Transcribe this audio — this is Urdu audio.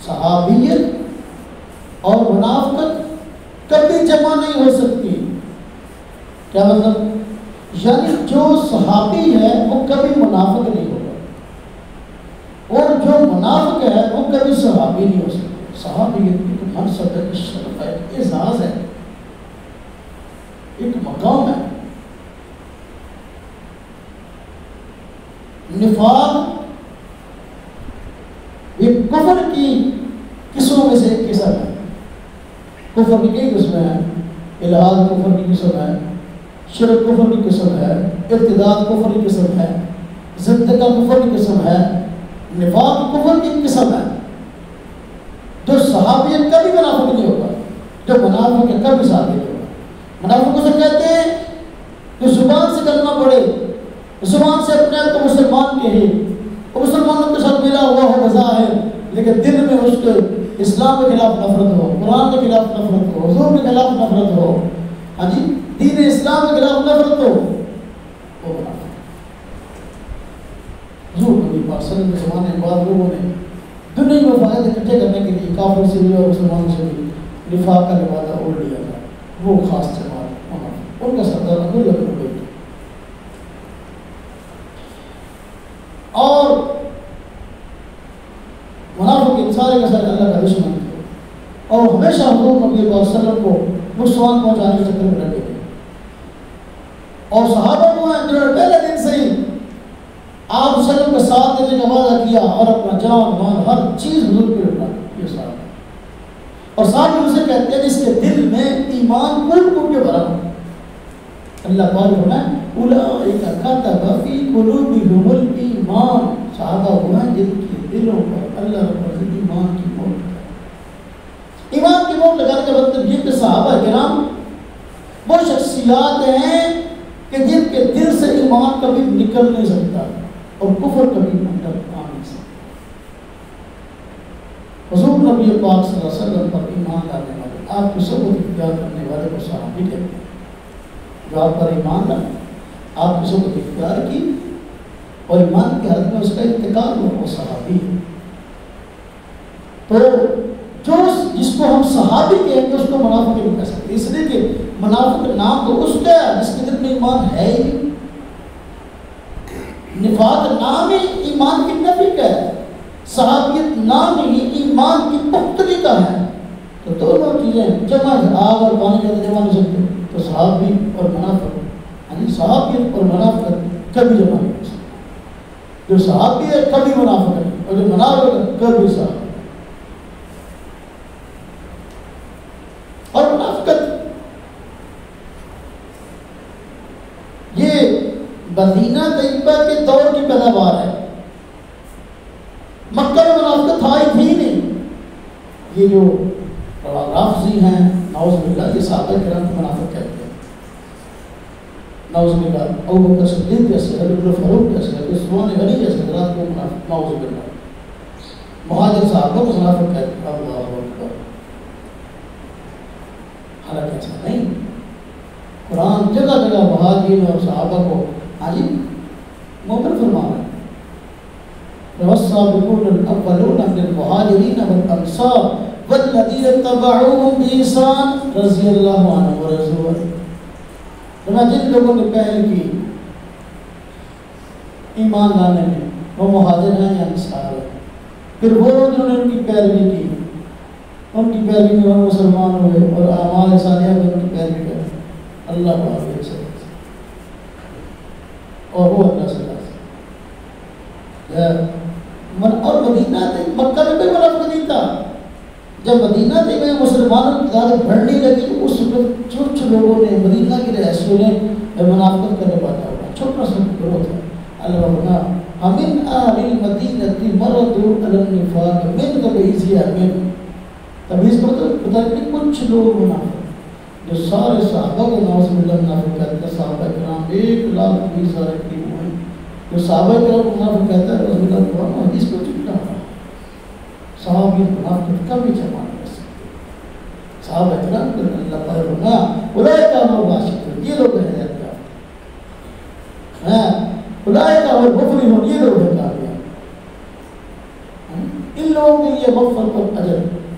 صحابیت اور منافقت کبھی جمع نہیں ہو سکتی. کیا مطلب؟ یعنی جو صحابی ہے وہ کبھی منافق نہیں ہوگا، اور جو منافق ہے وہ کبھی صحابی نہیں ہو سکتا. صحابیت ایک منصب ہے، ایک شرف ہے، ایک اعزاز ہے، ایک مقام ہے. نفاق یہ کفر کی قسموں میں سے ایک قسم ہے. کفر کی کئی قسمیں ہیں. الحاد کفر کی قسم ہے، شرک کفر کی قسم ہے، ارتداد کفر کی قسم ہے، زندگی کفر کی قسم ہے، نفاق کفر کی قسم ہے. جو صحابیت کبھی منافق نہیں ہوگا، جو منافق ہے کبھی صحابی نہیں ہوگا. منافق اسے کہتے ہیں کہ زبان سے کلمہ پڑھے، زبان سے اپنے آپ کو مسلمان کہے، اور مسلمانوں کے ساتھ ملا ہوا ہو بظاہر، لیکن دل میں اس کے اسلام کے خلاف نفرت ہو، قرآن کے خلاف نفرت ہو، حضور کے خلاف نفرت ہو، ہاں جی دین اسلام کے خلاف نفرت ہو، وہ منافق. حضور نبی پاک صلی اللہ علیہ وسلم کے زمانے بعد لوگوں نے دنیا میں فائدہ اکٹھے کرنے کے لیے کافر سے بھی اور مسلمانوں سے بھی نفاق کا لبادہ اوڑھ لیا تھا. وہ خاص جماعت منافق، ان کا سردار عبداللہ بن ابی. اور منافق ان سارے کے سارے اللہ کا دشمن تھے، اور ہمیشہ حضور نبی صلی اللہ علیہ وسلم کو نقصان پہنچانے کے چکر میں لگے تھے. اور صحابہ کو ہیں جنہوں نے پہلے دن سے ہی آپ وسلم کا ساتھ دینے کا وعدہ کیا اور اپنا جان مان ہر چیز حضور پہ رکھا. یہ صحابہ اور ساتھ ہی اسے کہتے ہیں جس کے دل میں ایمان کوٹ کوٹ کے بھرا. اللہ پاک فرمائے اولئک کتب فی قلوبہم الایمان. صحابہ وہ ہیں جن کے دلوں پر اللہ رب العزت ایمان کی مہر لگائی. ایمان کی مہر لگانے کا مطلب یہ کہ صحابہ کرام وہ شخصیات ہیں کہ جن کے دل سے ایمان کبھی نکل نہیں سکتا اور کفر کبھی اندر آ نہیں سکتا. حضور نبی پاک صلی اللہ علیہ وسلم پر ایمان لانے والے، آپ کی صحبت اختیار کرنے والے کو صحابی کہتے ہیں. جو آپ پر ایمان لانا، آپ کی صحبت اختیار کی اور ایمان کی حالت میں اس کا انتقال ہوا، وہ صحابی ہے. تو جو جس کو ہم صحابی کہیں گے اس کو منافق نہیں کہہ سکتے، اس لیے کہ منافق نام تو اس کا ہے جس کے دل میں ایمان ہے ہی نہیں. نفاق نام ہی ایمان کی نفی کا ہے، صحابیت نام ہی ایمان کی پختگی کا ہے. تو دونوں چیزیں جمع آگ اور پانی کا جمع نہیں سکتے. تو صحابی اور منافق، یعنی صحابیت اور منافقت کبھی جمع نہیں ہو سکتے. جو صحابی ہے کبھی منافق ہے، اور جو منافق ہے کبھی صحابی. اور منافقت یہ مدینہ طیبہ کے دور کی پیداوار ہے. مکہ میں منافقت تھا ہی تھی نہیں. یہ جو رافضی ہیں نعوذ باللہ یہ صحابہ کرام کو منافق کہتے ہیں. نعوذ باللہ ابوبکر صدیق جیسے، عمر فاروق جیسے، عثمان غنی جیسے حضرات کو منافق، نعوذ باللہ مہاجر صحابہ کو منافق کہتے ہیں. اللہ اکبر. حالانکہ ایسا نہیں. قرآن جگہ جگہ مہاجرین اور صحابہ کو حاجی مومن فرما رہا ہے. والسابقون الاولون من المهاجرين والانصار والذين اتبعوهم بإحسان رضی اللہ عنہم ورضوا عنہ. جن لوگوں نے پہل کی ایمان لانے میں وہ مہاجر ہیں یا انصار ہیں، پھر وہ جنہوں نے ان کی پیروی کی، ان کی پیروی میں وہ مسلمان ہوئے اور اعمال صالحہ میں ان کی پیروی کرے اللہ کو آگے سے اور وہ اللہ سے اور مدینہ مکہ میں کوئی منافق نہیں تھا. جب مدینہ میں مسلمانوں کی تعداد بڑھنے لگی تو اس وقت چھوٹے لوگوں نے مدینہ کی رہائشیوں نے منافقت کرنے پاتا ہوا چھوٹا سا گروہ تھا. اللہ بنا امن اہل المدینہ مردوا علی النفاق من تبعیض امن. تبعیض مطلب بتا کہ کچھ لوگ منافق جو سارے صحابہ کو نعوذ باللہ منافق کہتے ہیں. صحابہ کرام 1,20,000 قریب ہوئے جو صحابہ کرام کو منافق کہتا ہے. رسول اللہ قرآن حدیث کو چکا رہا صحابی منافقت کبھی جمع نہیں کر سکتے. صحابہ کرام کو اللہ تعالیٰ فرمایا اولئک هم الراشدون، یہ لوگ ہیں ہدایت یافتہ. اولئک هم المفلحون، یہ لوگ ہیں کامیاب. ان لوگوں کے لیے مغفرت اور اجر